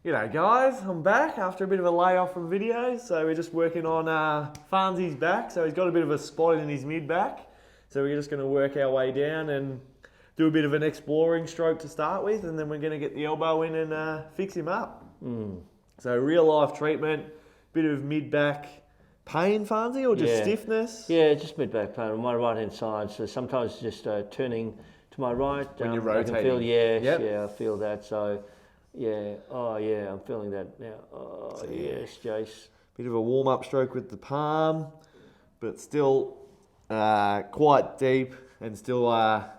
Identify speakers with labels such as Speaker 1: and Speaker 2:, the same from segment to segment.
Speaker 1: G'day guys, I'm back after a bit of a layoff from videos. So we're just working on Farnzy's back. So he's got a bit of a spot in his mid back. So we're just going to work our way down and do a bit of an exploring stroke to start with, and then we're going to get the elbow in and fix him up. So real life treatment, bit of mid back pain, Farnzy, or just stiffness?
Speaker 2: Yeah, just mid back pain on my right hand side. So sometimes just turning to my right.
Speaker 1: When you're rotating.
Speaker 2: I can feel, I feel that. So yeah, I'm feeling that now. Oh, so, yes, Jace.
Speaker 1: Bit of a warm-up stroke with the palm, but still quite deep and still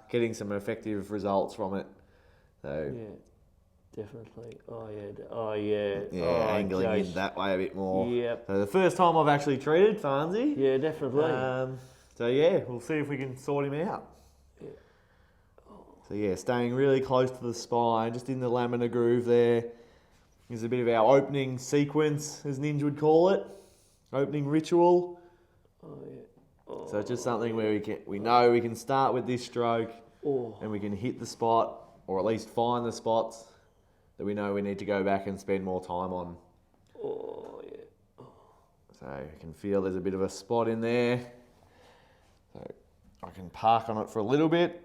Speaker 1: getting some effective results from it. So
Speaker 2: yeah, definitely. Oh yeah.
Speaker 1: Angling
Speaker 2: Jace.
Speaker 1: in that way a bit more.
Speaker 2: Yep.
Speaker 1: So the first time I've actually treated Farnzy.
Speaker 2: Yeah, definitely.
Speaker 1: So yeah, we'll see if we can sort him out. So yeah, staying really close to the spine, just in the laminar groove there. Is a bit of our opening sequence, as Ninja would call it. Opening ritual. So it's just something where we know we can start with this stroke and we can hit the spot, or at least find the spots that we know we need to go back and spend more time on. So you can feel there's a bit of a spot in there. So I can park on it for a little bit.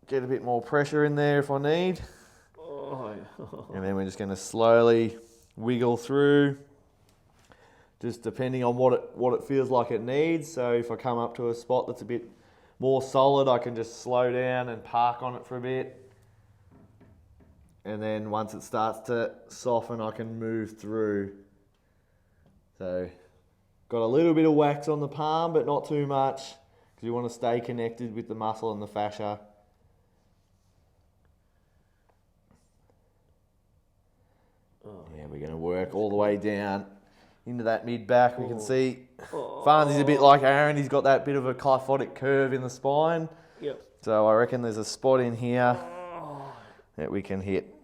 Speaker 1: Get a bit more pressure in there if I need. And then we're just going to slowly wiggle through, just depending on what it feels like it needs. So if I come up to a spot that's a bit more solid, I can just slow down and park on it for a bit. And then once it starts to soften, I can move through. So got a little bit of wax on the palm, but not too much, because you want to stay connected with the muscle and the fascia. Yeah, we're going to work all the way down into that mid back. We can see Farnzy's a bit like Aaron. He's got that bit of a kyphotic curve in the spine.
Speaker 2: Yep.
Speaker 1: So I reckon there's a spot in here that we can hit.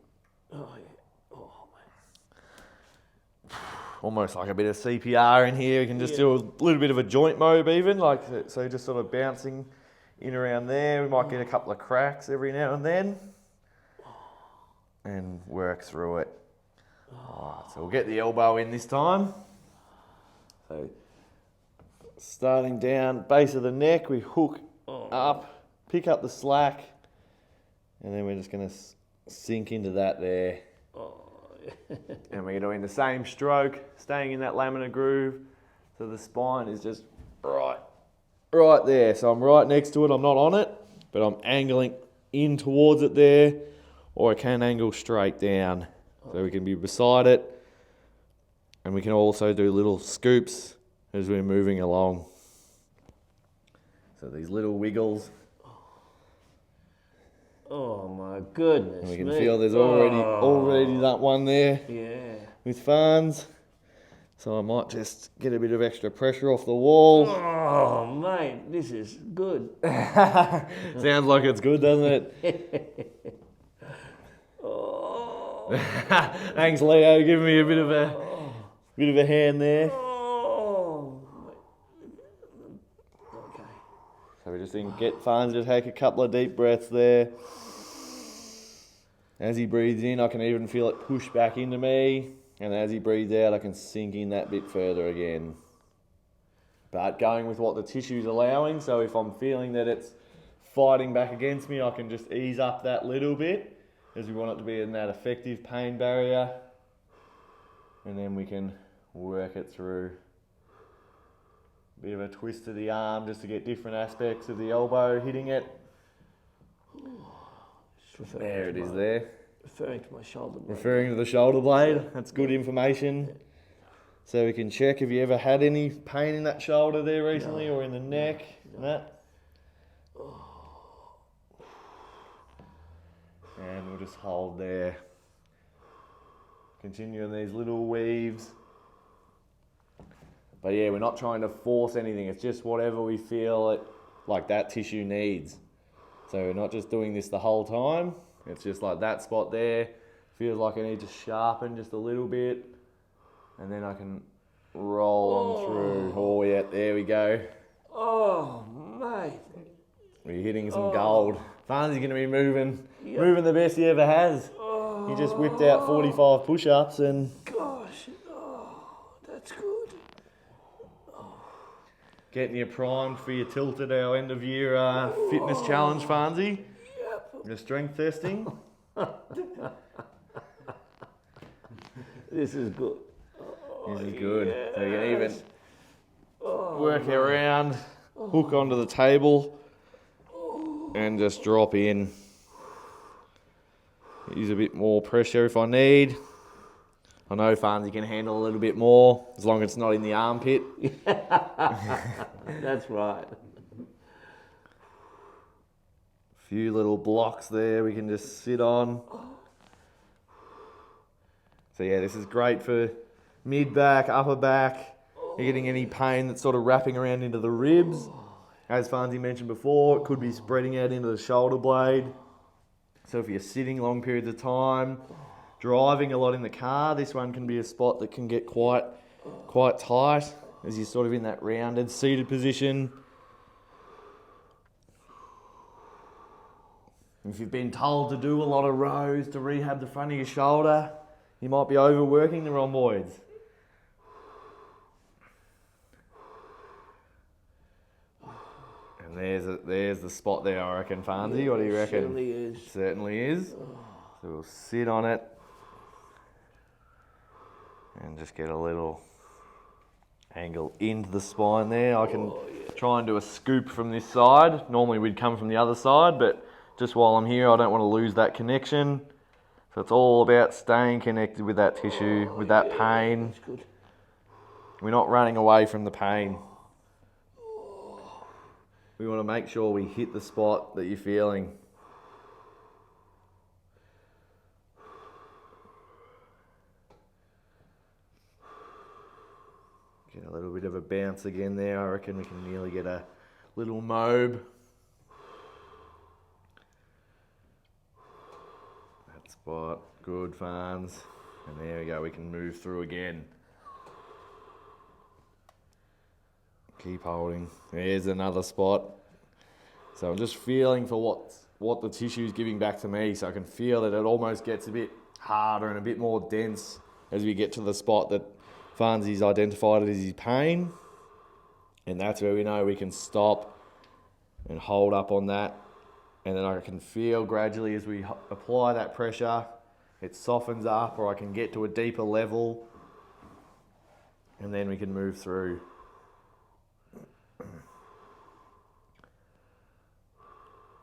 Speaker 1: Almost like a bit of CPR in here. We can just do a little bit of a joint mob even, like so just sort of bouncing in around there. We might get a couple of cracks every now and then and work through it. Alright, so we'll get the elbow in this time. So starting down base of the neck, we hook up, pick up the slack, and then we're just going to sink into that there. And we're doing the same stroke, staying in that laminar groove. So the spine is just right there. So I'm right next to it, I'm not on it, but I'm angling in towards it there, or I can angle straight down. So we can be beside it, and we can also do little scoops as we're moving along. So these little wiggles.
Speaker 2: Oh my goodness.
Speaker 1: And we can feel there's already that one there.
Speaker 2: Yeah.
Speaker 1: With Farns. So I might just get a bit of extra pressure off the wall.
Speaker 2: Oh mate, this is good.
Speaker 1: Sounds like it's good, doesn't it? Thanks, Leo, giving me a bit of a hand there.
Speaker 2: Okay.
Speaker 1: So we just get Farnzy to take a couple of deep breaths there. As he breathes in, I can even feel it push back into me, and as he breathes out, I can sink in that bit further again. But going with what the tissue's allowing, so if I'm feeling that it's fighting back against me, I can just ease up that little bit, as we want it to be in that effective pain barrier, and then we can work it through. Bit of a twist to the arm just to get different aspects of the elbow hitting it. There it is there.
Speaker 2: Referring to my shoulder blade.
Speaker 1: Referring to the shoulder blade, that's good information. So we can check if you ever had any pain in that shoulder there recently, or in the neck and that. And we'll just hold there. Continuing these little weaves. But yeah, we're not trying to force anything. It's just whatever we feel like that tissue needs. So we're not just doing this the whole time. It's just like that spot there. Feels like I need to sharpen just a little bit. And then I can roll on through. Oh yeah, there we go.
Speaker 2: Oh, mate.
Speaker 1: We're hitting some gold. Farnzy's going to be moving the best he ever has. He just whipped out 45 push-ups and...
Speaker 2: Gosh, that's good.
Speaker 1: Getting you primed for your tilted our end of year fitness challenge, Farnzy.
Speaker 2: Yep.
Speaker 1: Your strength testing.
Speaker 2: This is good.
Speaker 1: This is good.
Speaker 2: Yes.
Speaker 1: So you can even work around, hook onto the table, and just drop in. Use a bit more pressure if I need. I know Farnzy can handle a little bit more, as long as it's not in the armpit.
Speaker 2: That's right.
Speaker 1: Few little blocks there we can just sit on. So yeah, this is great for mid-back, upper back. You're getting any pain that's sort of wrapping around into the ribs. As Farnzy mentioned before, it could be spreading out into the shoulder blade. So if you're sitting long periods of time, driving a lot in the car, this one can be a spot that can get quite tight as you're sort of in that rounded seated position. If you've been told to do a lot of rows to rehab the front of your shoulder, you might be overworking the rhomboids. And there's the spot there, I reckon, Farnzy.
Speaker 2: Yeah,
Speaker 1: what do you reckon?
Speaker 2: Certainly is.
Speaker 1: Certainly is. So we'll sit on it and just get a little angle into the spine there. I can try and do a scoop from this side. Normally we'd come from the other side, but just while I'm here, I don't want to lose that connection. So it's all about staying connected with that tissue, with that pain.
Speaker 2: That's good.
Speaker 1: We're not running away from the pain. We want to make sure we hit the spot that you're feeling. Get a little bit of a bounce again there. I reckon we can nearly get a little mobe. That spot, good, Farns. And there we go, we can move through again. Keep holding. There's another spot. So I'm just feeling for what the tissue's giving back to me. So I can feel that it almost gets a bit harder and a bit more dense as we get to the spot that Farnzy's identified as his pain. And that's where we know we can stop and hold up on that. And then I can feel gradually as we apply that pressure, it softens up, or I can get to a deeper level. And then we can move through.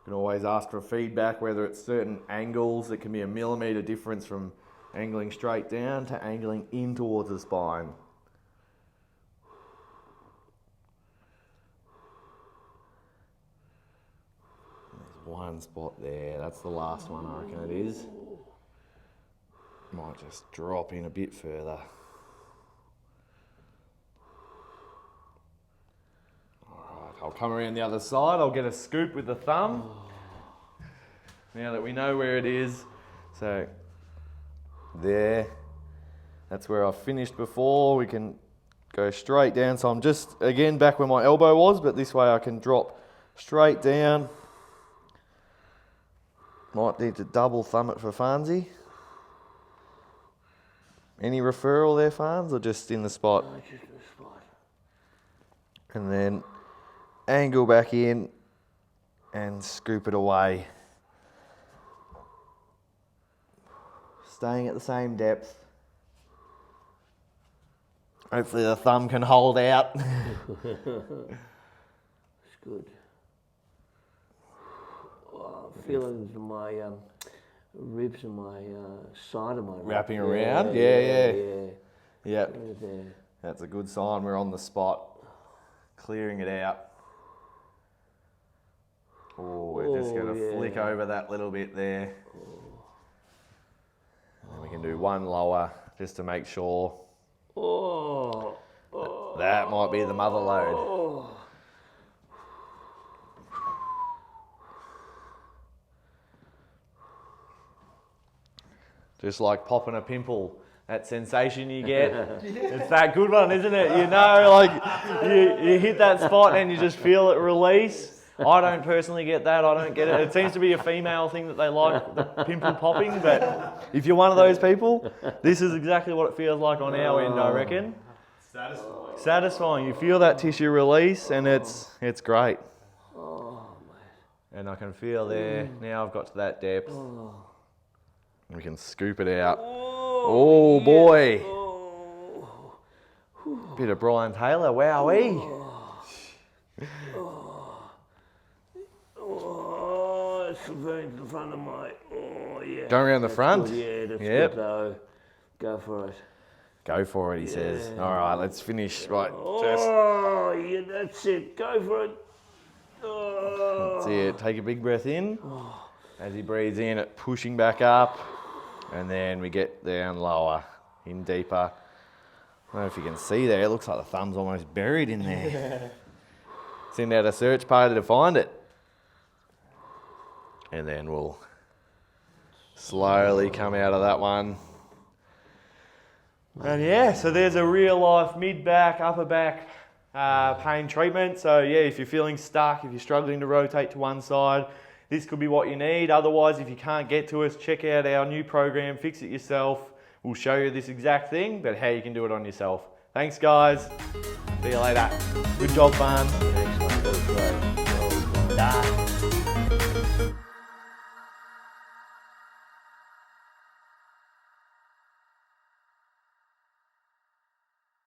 Speaker 1: You can always ask for feedback, whether it's certain angles. It can be a millimetre difference from angling straight down to angling in towards the spine. There's one spot there. That's the last one, I reckon it is. Might just drop in a bit further. I'll come around the other side, I'll get a scoop with the thumb. Now that we know where it is. So, there. That's where I finished before. We can go straight down. So I'm just, again, back where my elbow was, but this way I can drop straight down. Might need to double thumb it for Farnzy. Any referral there, Farns, or just in the spot?
Speaker 2: No, just in the spot.
Speaker 1: And then angle back in and scoop it away. Staying at the same depth. Hopefully the thumb can hold out.
Speaker 2: It's good. Oh, I'm feeling my ribs and my side of my
Speaker 1: Wrapping around? Yeah.
Speaker 2: Yeah.
Speaker 1: There. That's a good sign. We're on the spot. Clearing it out. Oh, we're just going to flick over that little bit there. And then we can do one lower just to make sure. That might be the mother load. Just like popping a pimple. That sensation you get, it's that good one, isn't it? You know, like you hit that spot and you just feel it release. I don't personally get that. I don't get it. It seems to be a female thing that they like, the pimple popping. But if you're one of those people, this is exactly what it feels like on our end, I reckon.
Speaker 3: Satisfying.
Speaker 1: Satisfying. You feel that tissue release, and it's great.
Speaker 2: Oh, man.
Speaker 1: And I can feel there. Now I've got to that depth. We can scoop it out. Oh, boy. Bit of Brian Taylor. Wowee.
Speaker 2: Oh, it's very the front of my. Oh, yeah.
Speaker 1: Going around the front?
Speaker 2: Good. Yeah, that's
Speaker 1: Yep.
Speaker 2: good though. Go for it.
Speaker 1: Go for it, he says. All right, let's finish. Right, just.
Speaker 2: Oh, yeah, that's it. Go for it. Oh.
Speaker 1: That's it. Take a big breath in. As he breathes in, it pushing back up. And then we get down lower, in deeper. I don't know if you can see there. It looks like the thumb's almost buried in there. Send out a search party to find it. And then we'll slowly come out of that one. And yeah, so there's a real life mid-back, upper back pain treatment. So yeah, if you're feeling stuck, if you're struggling to rotate to one side, this could be what you need. Otherwise, if you can't get to us, check out our new program, Fix It Yourself. We'll show you this exact thing, but how you can do it on yourself. Thanks, guys. See you later. Good job, Farn.
Speaker 2: Excellent. That was great. Well done.